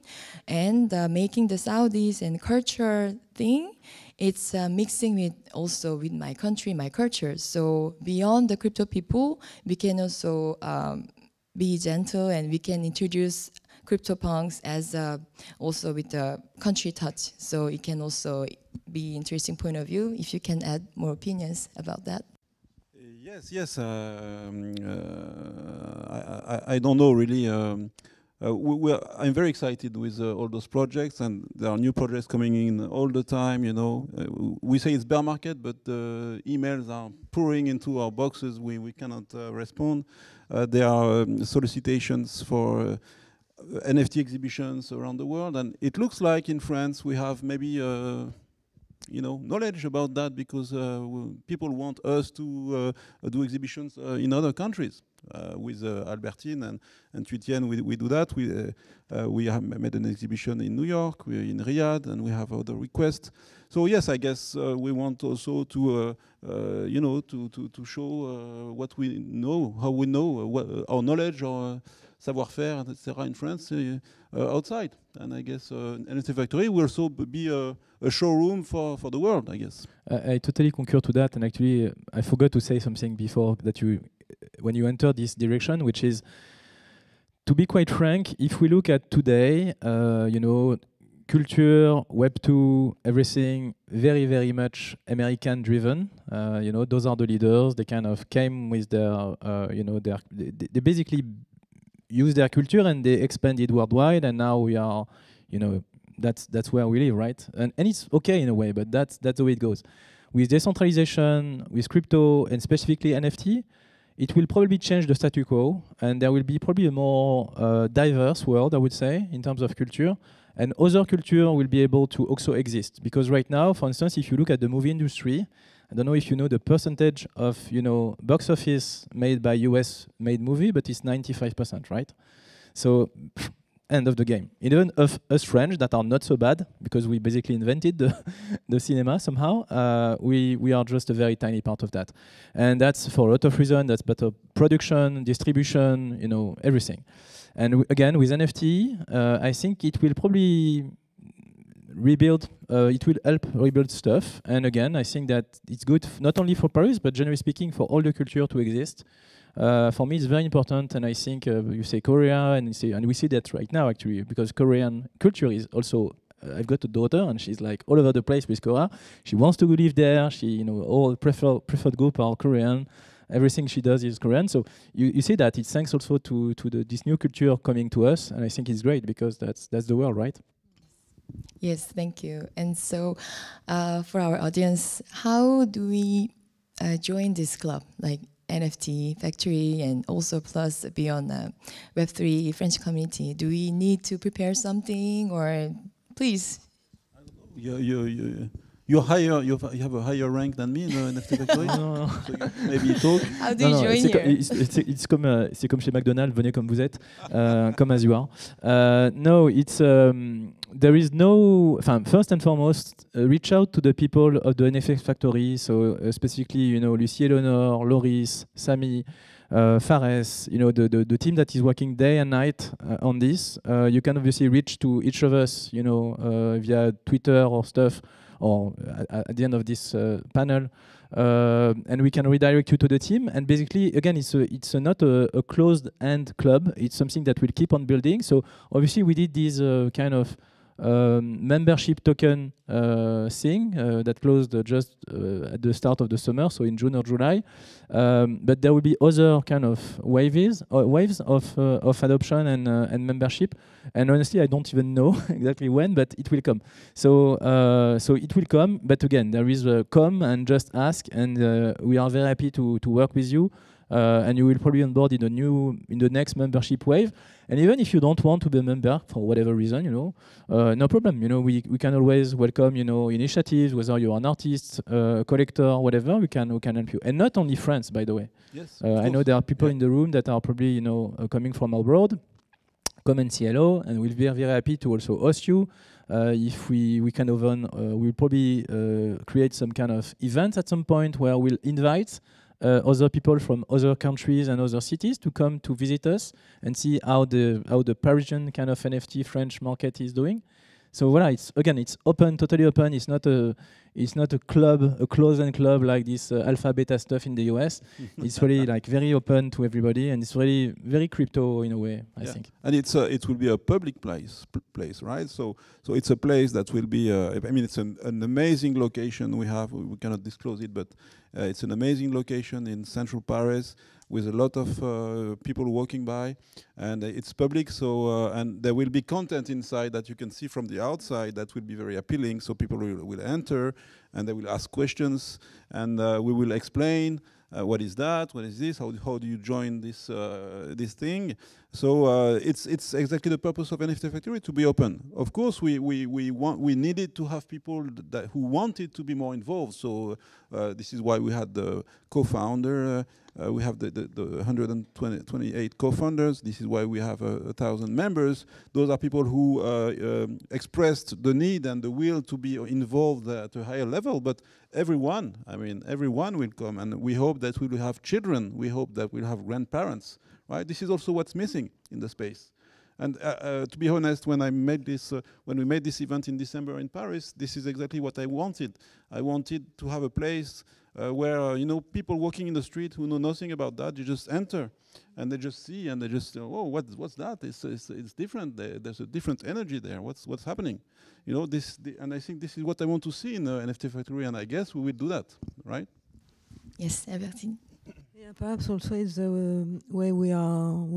and making the Saudis and culture thing, it's mixing with also with my country, my culture. So beyond the crypto people, we can also be gentle, and we can introduce CryptoPunks as also with the country touch. So it can also be interesting point of view. If you can add more opinions about that. Yes. I don't know really. I'm very excited with all those projects, and there are new projects coming in all the time. You know, we say it's bear market, but emails are pouring into our boxes. We cannot respond. There are solicitations for NFT exhibitions around the world, and it looks like in France we have maybe knowledge about that, because people want us to do exhibitions in other countries. With Albertine and Tuitienne, we do that. We have made an exhibition in New York, we're in Riyadh, and we have other requests. So yes, I guess we want also to to show what we know, how we know, our knowledge, our savoir-faire, etc. in France outside. And I guess NFT Factory will also be a showroom for the world, I guess. I totally concur to that, and actually I forgot to say something before that when you enter this direction, which is, to be quite frank, if we look at today, culture, Web2, everything very, very much American-driven. Those are the leaders. They kind of came with their, they basically use their culture and they expanded worldwide. And now we are, that's where we live, right? And it's okay in a way, but that's the way it goes. With decentralization, with crypto, and specifically NFT, it will probably change the statu quo, and there will be probably a more diverse world, I would say, in terms of culture. And other culture will be able to also exist. Because right now, for instance, if you look at the movie industry, I don't know if you know the percentage of box office made by US-made movie, but it's 95%, right? So end of the game. Even of us French that are not so bad, because we basically invented the cinema somehow, we are just a very tiny part of that. And that's for a lot of reasons. That's better production, distribution, everything. And again, with NFT, I think it will probably rebuild, it will help rebuild stuff. And again, I think that it's good not only for Paris, but generally speaking, for all the culture to exist. For me, it's very important, and I think you say Korea, and we see that right now actually, because Korean culture is also. I've got a daughter, and she's like all over the place with Korea. She wants to live there. She, all preferred group are Korean. Everything she does is Korean. So you see that it's thanks also to this new culture coming to us, and I think it's great because that's the world, right? Yes, thank you. And so, for our audience, how do we join this club, like NFT Factory, and also plus beyond Web3 French community? Do we need to prepare something, or please? You have a higher rank than me in the NFT Factory. No. So maybe talk. How do you join here? C'est comme chez McDonald's, venez comme vous êtes, come as you are. No, it's there is no. First and foremost, reach out to the people of the NFT Factory. So specifically, Lucie, Eleanor, Loris, Sami, Fares, the team that is working day and night on this. You can obviously reach to each of us, via Twitter or stuff, or at the end of this panel, and we can redirect you to the team. And basically, again, it's not a closed-end club. It's something that we'll keep on building. So obviously, we did this kind of membership token thing that closed just at the start of the summer, so in June or July. But there will be other kind of waves of adoption and membership. And honestly, I don't even know exactly when, but it will come. So it will come. But again, there is come and just ask, and we are very happy to work with you. And you will probably onboard in the next membership wave. And even if you don't want to be a member for whatever reason, no problem. We can always welcome, initiatives, whether you're an artist, a collector, whatever. We can help you. And not only France, by the way. Yes. I know there are people in the room that are probably, coming from abroad. come and say hello, and we'll be very happy to also host you. If we can even, we'll probably create some kind of event at some point where we'll invite other people from other countries and other cities to come to visit us and see how the Parisian kind of NFT French market is doing. So voilà, it's open, totally open. It's not a club, a closed club like this alpha beta stuff in the US. It's really like very open to everybody, and it's really very crypto in a way, I think. And it will be a public place, right? So it's a place that will be. I mean, it's an amazing location we have. We cannot disclose it, but it's an amazing location in central Paris, with a lot of people walking by, and it's public. So and there will be content inside that you can see from the outside that will be very appealing. So people will enter and they will ask questions, and we will explain what is that, what is this, how do you join this this thing. So it's exactly the purpose of NFT Factory, to be open. Of course, we needed to have people who wanted to be more involved. So this is why we had the co-founder. We have the 128 co-founders. This is why we have 1,000 members. Those are people who expressed the need and the will to be involved at a higher level. But everyone will come, and we hope that we will have children. We hope that we'll have grandparents. Right? This is also what's missing in the space. And to be honest, when we made this event in December in Paris, this is exactly what I wanted. I wanted to have a place where people walking in the street who know nothing about that, you just enter and they just see and they just oh, what's that? It's different. There's a different energy there. What's happening? And I think this is what I want to see in the NFT Factory, and I guess we will do that, right? Yes, Albertine. Yeah, perhaps also it's the way we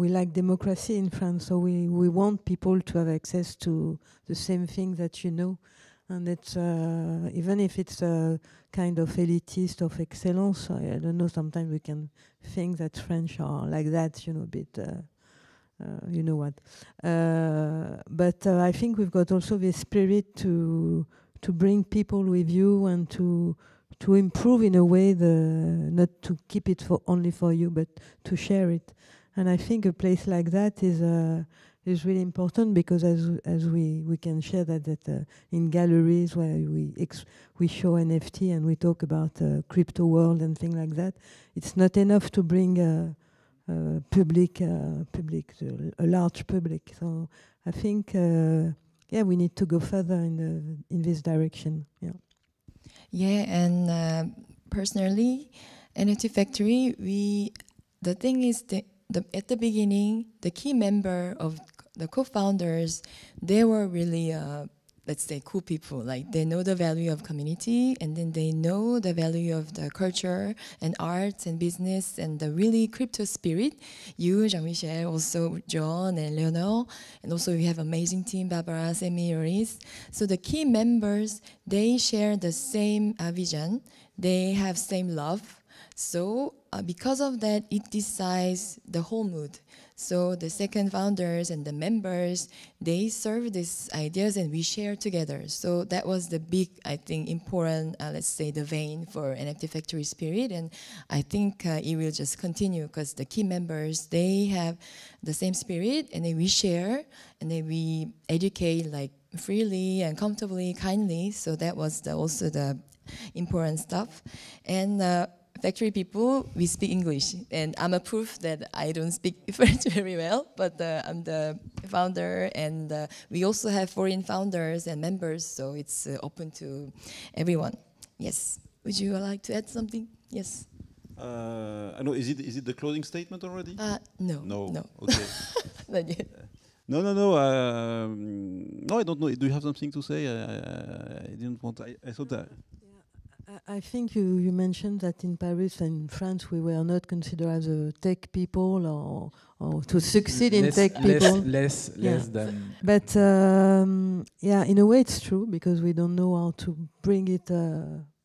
like democracy in France, so we want people to have access to the same thing that and it's even if it's a kind of elitist of excellence, I don't know, sometimes we can think that French are like that, a bit, but I think we've got also the spirit to bring people with you and to improve in a way, not to keep it only for you, but to share it. And I think a place like that is really important, because as we can share that in galleries where we show NFT and we talk about crypto world and things like that, it's not enough to bring a large public. So I think we need to go further in this direction. Yeah. Yeah, and personally, NFT Factory, the thing is at the beginning, the key member of the co-founders, they were really, let's say, cool people. Like, they know the value of community, and then they know the value of the culture and arts and business and the really crypto spirit. You, Jean-Michel, also John and Leonor, and also we have amazing team, Barbara, Semi, Maurice. So the key members, they share the same vision. They have same love. So because of that, it decides the whole mood. So the second founders and the members, they serve these ideas and we share together. So that was the big, I think, important, let's say, the vein for NFT Factory spirit. And I think it will just continue, because the key members, they have the same spirit, and then we share, and then we educate like freely and comfortably, kindly. So that was also the important stuff. And Factory people, we speak English, and I'm a proof that I don't speak French very well, but I'm the founder, and we also have foreign founders and members, so it's open to everyone. Yes. Would you like to add something? Yes. I know. Is it the closing statement already? No. No. Okay. Not yet. No. No, I don't know. Do you have something to say? I didn't want. I thought that. I think you mentioned that in Paris and France we were not considered as a tech people or to succeed in tech people. Less than. But in a way it's true, because we don't know how to bring it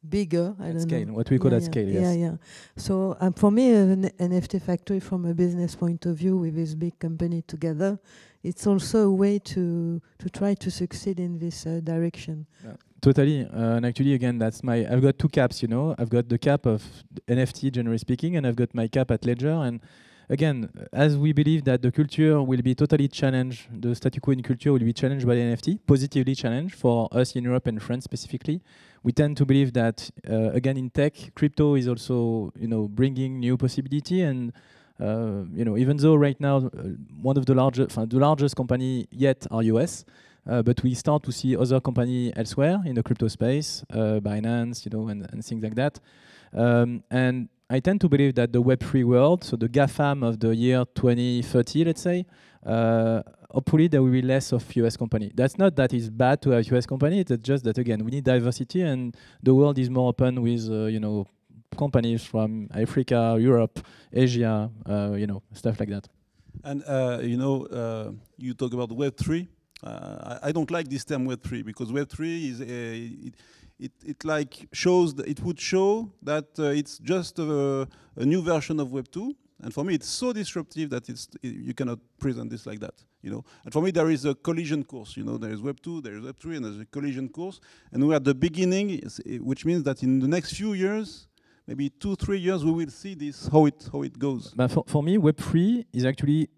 bigger. I don't scale, know. what we call at scale. Yes. Yeah. So for me, an NFT Factory, from a business point of view, with this big company together, it's also a way to try to succeed in this direction. Yeah. Totally, and actually, again, I've got two caps, I've got the cap of NFT, generally speaking, and I've got my cap at Ledger, and again, as we believe that the culture will be totally challenged, the statu quo in culture will be challenged by the NFT, positively challenged for us in Europe and France specifically. We tend to believe that, again, in tech, crypto is also, bringing new possibility. And, even though right now one of the largest company yet are US, but we start to see other companies elsewhere in the crypto space, Binance, and things like that. And I tend to believe that the Web3 world, so the GAFAM of the year 2030, let's say, hopefully there will be less of US company. That's not that it's bad to have US company, it's just that, again, we need diversity, and the world is more open with, companies from Africa, Europe, Asia, stuff like that. And, you talk about Web3. I don't like this term Web3 because Web3 is it like shows that it would show that it's just a new version of Web2, and for me it's so disruptive that you cannot present this like that, And for me there is a collision course, there is Web2, there is Web3, and there's a collision course, and we're at the beginning, which means that in the next few years, maybe 2-3 years, we will see this how it goes. But for me, Web3 is actually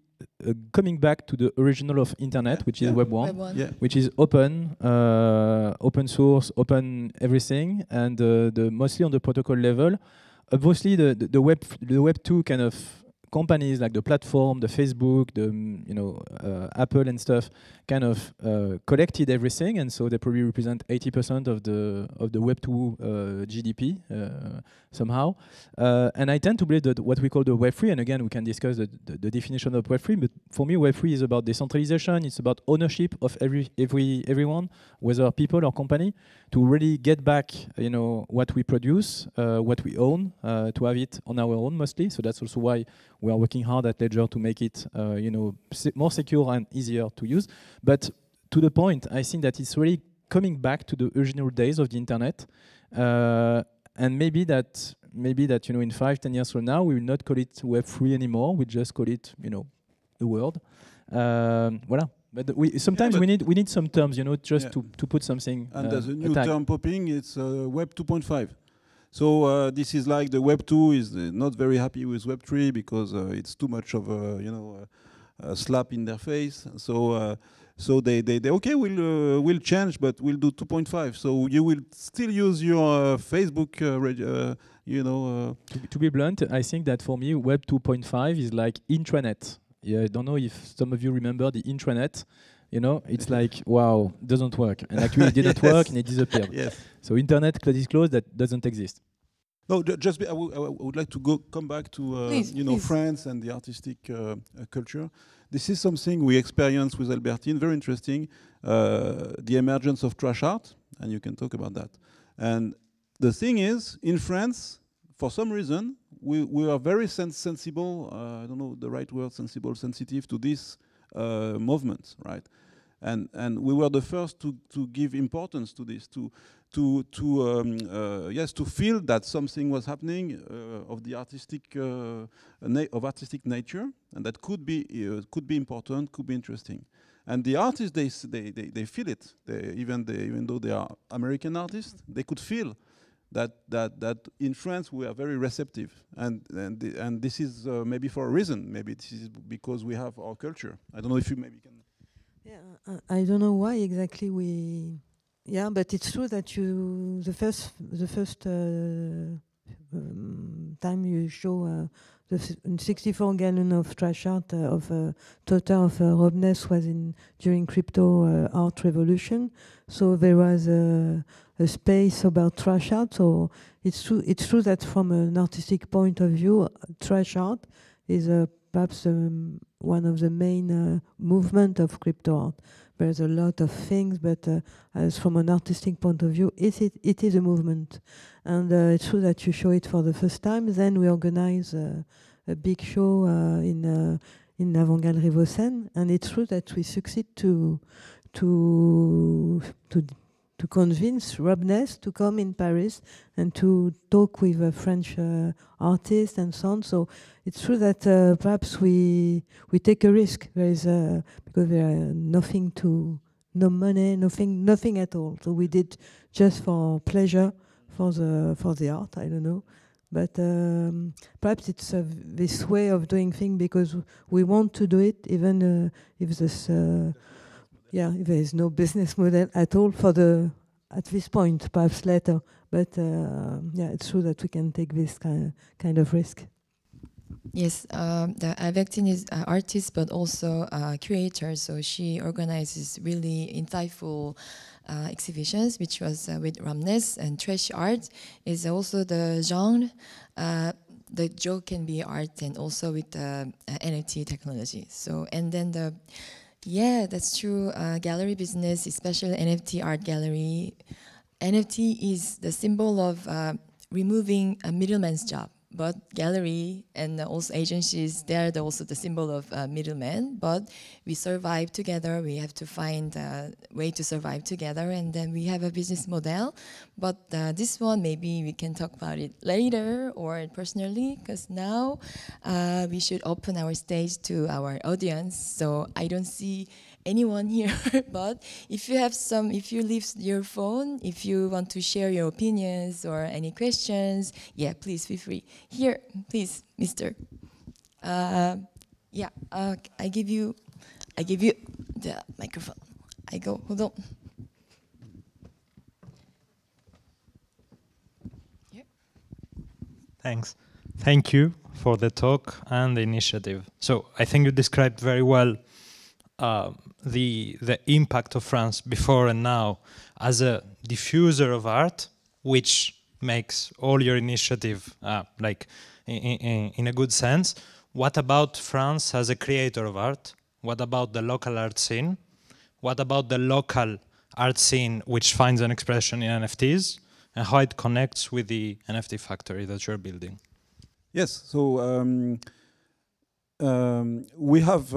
coming back to the original of internet, which is Web1, which is open, open source, open everything, and mostly on the protocol level. Obviously, the Web2 kind of companies like the platform, the Facebook, the Apple and stuff, kind of collected everything, and so they probably represent 80% of the Web2 GDP somehow. And I tend to believe that what we call the Web3, and again we can discuss the definition of Web3, but for me Web3 is about decentralization. It's about ownership of everyone, whether people or company, to really get back what we produce, what we own, to have it on our own mostly. So that's also why we are working hard at Ledger to make it more secure and easier to use. But to the point, I think that it's really coming back to the original days of the internet, and maybe that in 5-10 years from now we will not call it Web3 anymore. We just call it the world. Voilà. But sometimes we need some terms, just to put something. And there's a new term popping. It's Web 2.5. So this is like the Web 2 is not very happy with Web 3 because it's too much of a slap in their face. So they okay, we'll change, but we'll do 2.5. So you will still use your Facebook, To be blunt, I think that for me, Web 2.5 is like intranet. Yeah, I don't know if some of you remember the intranet. It's like, wow, doesn't work. And actually it didn't work and it disappeared. Yes. So internet is closed, that doesn't exist. No, I would like to come back to please. France and the artistic culture. This is something we experienced with Albertine, very interesting, the emergence of trash art, and you can talk about that. And the thing is, in France, for some reason, we are very sensible, I don't know the right word, sensitive to this movement, right? And we were the first to give importance to this, to feel that something was happening of the artistic nature, and that could be important, could be interesting. And the artists, they feel it. Even though they are American artists, they could feel that in France we are very receptive, and this is maybe for a reason. Maybe this is because we have our culture. I don't know if you maybe can. Yeah, I don't know why exactly we. Yeah, but it's true that the first time you show the 64 gallon of trash art of total of Robness was during crypto art revolution. So there was a space about trash art. So it's true that from an artistic point of view, trash art is perhaps one of the main movement of crypto art. There's a lot of things, but as from an artistic point of view, it is a movement. And it's true that you show it for the first time. Then we organize a big show in Avant-Galerie Vaucen, and it's true that we succeed to convince Robness to come in Paris and to talk with a French artist and so on. So it's true that perhaps we take a risk. There is because there are no money, nothing at all. So we did just for pleasure, for the art. I don't know, But perhaps it's this way of doing things because we want to do it, even if this, if there is no business model at all at this point, perhaps later. But it's true that we can take this kind of risk. Yes, Albertine is an artist, but also a curator. So she organizes really insightful exhibitions, which was with Ramnes, and trash art is also the genre. The joke can be art, and also with NFT technology. So, and then that's true. Gallery business, especially NFT art gallery. NFT is the symbol of removing a middleman's job. But gallery and also agencies, they're also the symbol of middlemen. But we survive together. We have to find a way to survive together, and then we have a business model. But this one, maybe we can talk about it later or personally, because now we should open our stage to our audience. So I don't see anyone here, but if you leave your phone, if you want to share your opinions or any questions, please feel free. Here, please, Mister. I give you the microphone. Hold on. Here. Thanks. Thank you for the talk and the initiative. So I think you described very well the impact of France before and now as a diffuser of art, which makes all your initiative in a good sense. What about France as a creator of art? What about the local art scene? What about the local art scene which finds an expression in NFTs, and how it connects with the NFT factory that you're building? Yes, so we have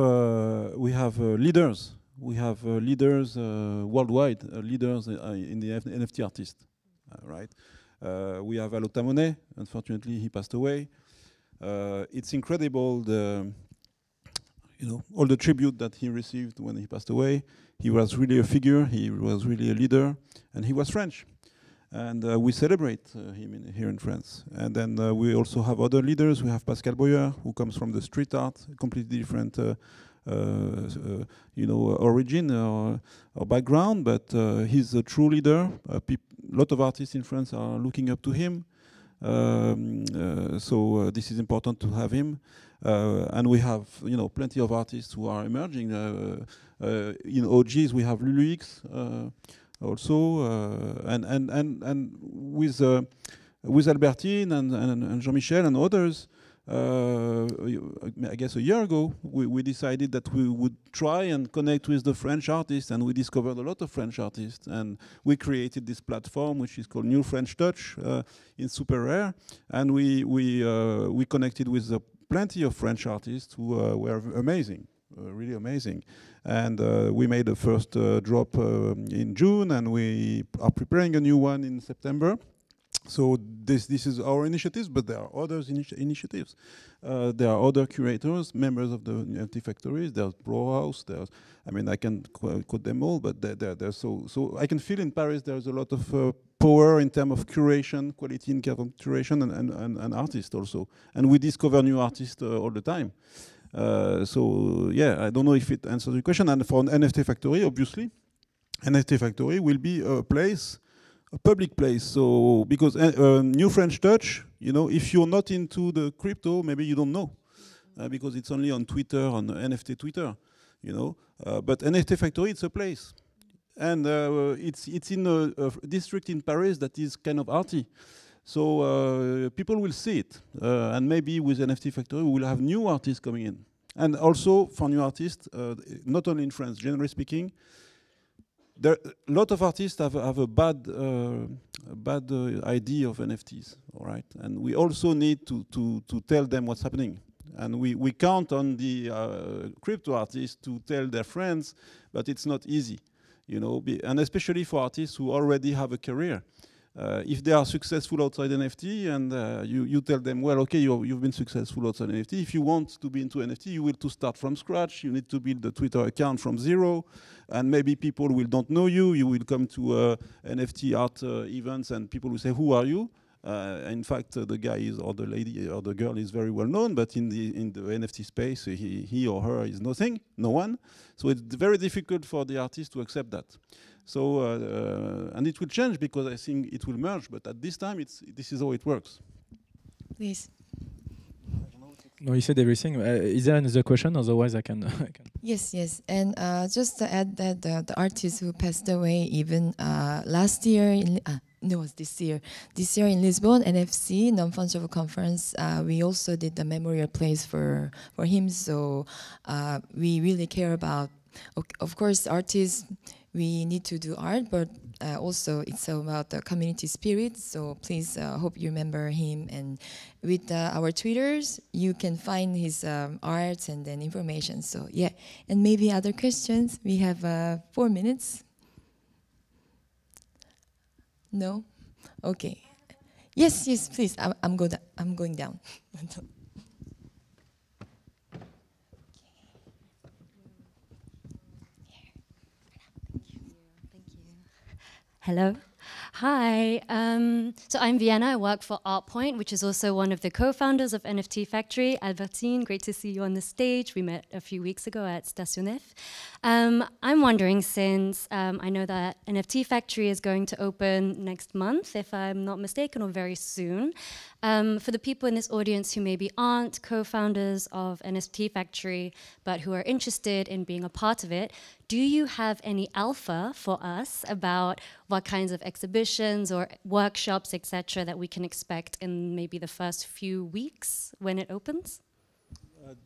leaders. We have leaders worldwide, leaders in the NFT artists, right? We have Alota Monet. Unfortunately, he passed away. It's incredible all the tribute that he received when he passed away. He was really a figure. He was really a leader, and he was French. And we celebrate him here in France. And then we also have other leaders. We have Pascal Boyer, who comes from the street art, completely different, origin or background. But he's a true leader. A lot of artists in France are looking up to him. So this is important to have him. And we have, plenty of artists who are emerging. In OGs, we have Luluix. Also, and with Albertine and Jean-Michel and others, I guess a year ago, we decided that we would try and connect with the French artists, and we discovered a lot of French artists, and we created this platform which is called New French Touch in Super Rare, and we connected with plenty of French artists who were amazing. Really amazing, and we made the first drop in June, and we are preparing a new one in September. So this is our initiatives, but there are other initiatives. There are other curators, members of the NFT Factories. There's Brauhaus. I can quote them all, but they're so I can feel in Paris there's a lot of power in terms of curation, quality in terms of curation, and artists also. And we discover new artists all the time. So I don't know if it answers your question. And for an NFT Factory, obviously, NFT Factory will be a place, a public place. So because New French Touch, if you're not into the crypto, maybe you don't know, because it's only on Twitter, on NFT Twitter, But NFT Factory, it's a place, and it's in a district in Paris that is kind of arty. So people will see it, and maybe with NFT Factory we will have new artists coming in, and also for new artists, not only in France. Generally speaking, a lot of artists have a bad idea of NFTs, all right, and we also need to tell them what's happening, and we count on the crypto artists to tell their friends, but it's not easy, and especially for artists who already have a career. If they are successful outside NFT, and you tell them, well, okay, you've been successful outside NFT. If you want to be into NFT, you will to start from scratch. You need to build a Twitter account from zero, and maybe people don't know you. You will come to NFT art events, and people will say, who are you? In fact, the guy is, or the lady or the girl is very well known, but in the NFT space, he or her is nothing, no one. So it's very difficult for the artist to accept that. So and it will change because I think it will merge. But at this time, this is how it works. Please. No, you said everything. Is there another question? Otherwise, I can. Yes. And just to add that the artist who passed away even last year, no, it was this year. This year in Lisbon, NFC, Non-Fungible Conference, we also did the memorial place for him. So we really care about, of course, artists, we need to do art, but also it's about the community spirit. So please hope you remember him. And with our Twitters, you can find his art and then information. So yeah, and maybe other questions. We have 4 minutes. No? Okay. Yes, please. I'm going down. Hello. Hi. So I'm Vienna. I work for ArtPoint, which is also one of the co-founders of NFT Factory. Albertine, great to see you on the stage. We met a few weeks ago at Station F. I'm wondering, since I know that NFT Factory is going to open next month, if I'm not mistaken, or very soon, for the people in this audience who maybe aren't co-founders of NFT Factory, but who are interested in being a part of it, do you have any alpha for us about what kinds of exhibitions or workshops, etc., that we can expect in maybe the first few weeks when it opens?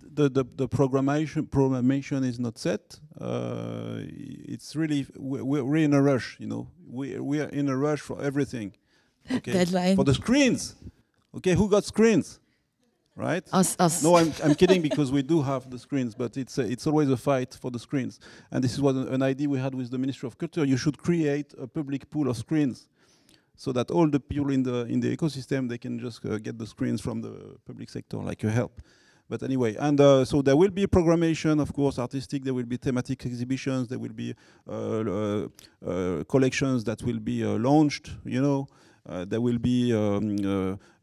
The programmation is not set. It's really we're in a rush. You know, we are in a rush for everything. Okay, deadline for the screens. Okay, who got screens? Right? Us. No, I'm kidding, because we do have the screens, but it's always a fight for the screens. And this is what an idea we had with the Ministry of Culture. You should create a public pool of screens, so that all the people in the ecosystem, they can just get the screens from the public sector, like a help. But anyway, and so there will be programmation, of course, artistic. There will be thematic exhibitions. There will be collections that will be launched. You know. There will be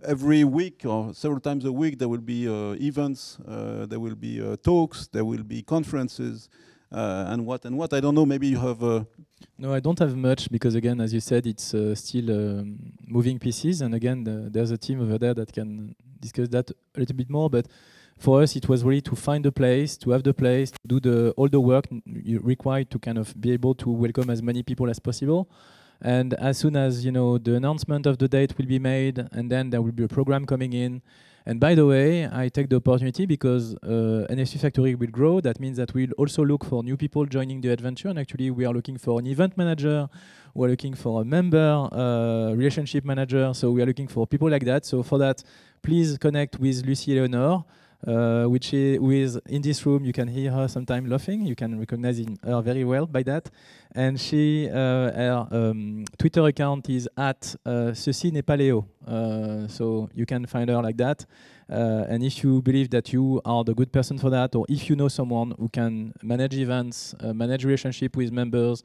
every week or several times a week, there will be events, there will be talks, there will be conferences, and what. I don't know, maybe you have... No, I don't have much, because again, as you said, it's still moving pieces, and again, there's a team over there that can discuss that a little bit more, but for us, it was really to find a place, to have the place, to do all the work required to kind of be able to welcome as many people as possible. And as soon as the announcement of the date will be made, and then there will be a program coming in. And by the way, I take the opportunity because NFT Factory will grow. That means that we'll also look for new people joining the adventure. And actually, we are looking for an event manager. We're looking for a member relationship manager. So we are looking for people like that. So for that, please connect with Lucie Eleanor, who is in this room. You can hear her sometimes laughing. You can recognize her very well by that. And her Twitter account is at Ceci n'est pas Léo. So you can find her like that. And if you believe that you are the good person for that, or if you know someone who can manage events, manage relationship with members,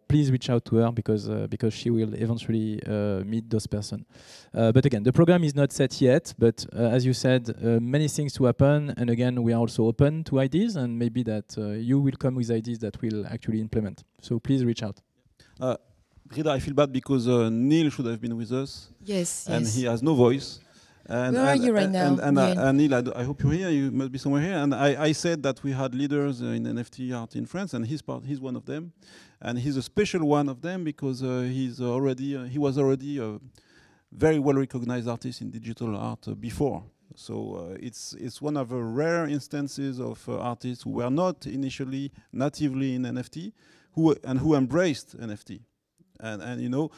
please reach out to her, because she will eventually meet those persons. But again, the program is not set yet, but as you said, many things to happen, and again, we are also open to ideas, and maybe that you will come with ideas that we'll actually implement. So please reach out. Rida, I feel bad because Neil should have been with us. Yes. And he has no voice. And, where are you right now? And Neil, I hope you're here. You must be somewhere here. And I said that we had leaders in NFT art in France, and he's one of them. And he's a special one of them because he was already a very well recognized artist in digital art before. So it's one of the rare instances of artists who were not initially natively in NFT, who embraced NFT. And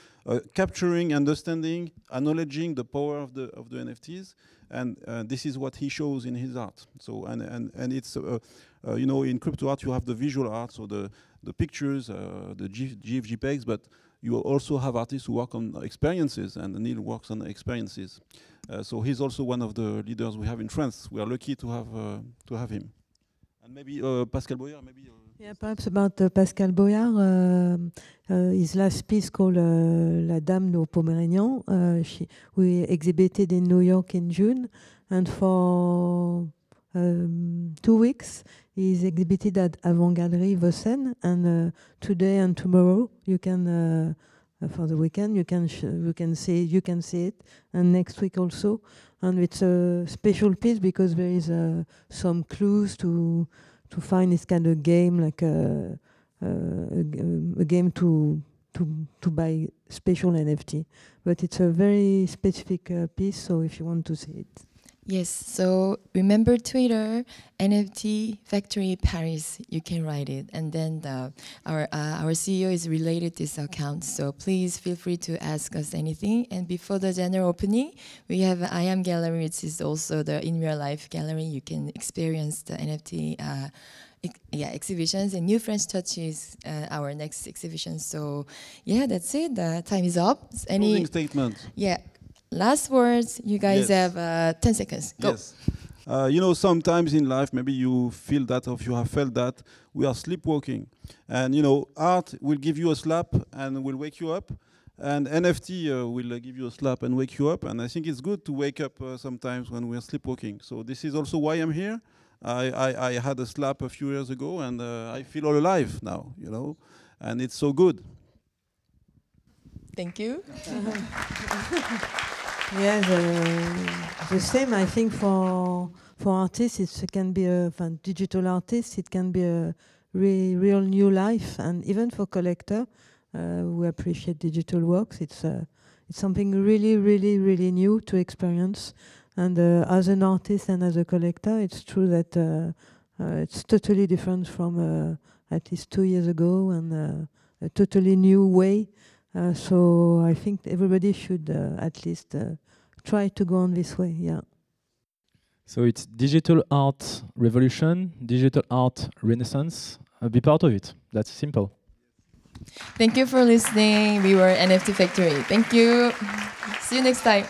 capturing, understanding, acknowledging the power of the NFTs, and this is what he shows in his art. So and it's in crypto art you have the visual art, so the pictures, the GIF, JPEGs, but you also have artists who work on experiences, and Neil works on experiences. So he's also one of the leaders we have in France. We are lucky to have him. And maybe Pascal Boyer, maybe. Yeah, perhaps about Pascal Boyard, his last piece called La Dame aux Poméranians. We exhibited in New York in June, and for 2 weeks he's exhibited at Avant Galerie Vossen, and today and tomorrow you can for the weekend you can see it, and next week also. And it's a special piece because there is some clues to find this kind of game, like a game to buy special NFT. But it's a very specific piece, so if you want to see it. Yes, so remember Twitter, NFT Factory Paris, you can write it. And then our CEO is related to this account, so please feel free to ask us anything. And before the general opening, we have I Am Gallery, which is also the in real life gallery. You can experience the NFT exhibitions, and New French Touch is our next exhibition. So yeah, that's it. The time is up. Closing statement. Yeah. Last words, you guys have 10 seconds. Go. Yes. You know, sometimes in life, maybe you feel that, or you have felt that, we are sleepwalking. And, you know, art will give you a slap and will wake you up. And NFT will give you a slap and wake you up. And I think it's good to wake up sometimes when we are sleepwalking. So this is also why I'm here. I had a slap a few years ago, and I feel all alive now, you know. And it's so good. Thank you. Yeah, the same. I think for artists, it can be digital artists. It can be a real new life, and even for collector, who appreciate digital works, it's something really new to experience. And as an artist and as a collector, it's true that it's totally different from at least 2 years ago, and a totally new way. So I think everybody should at least try to go on this way, yeah. So it's digital art revolution, digital art renaissance. Be part of it. That's simple. Thank you for listening. We were NFT Factory. Thank you. See you next time.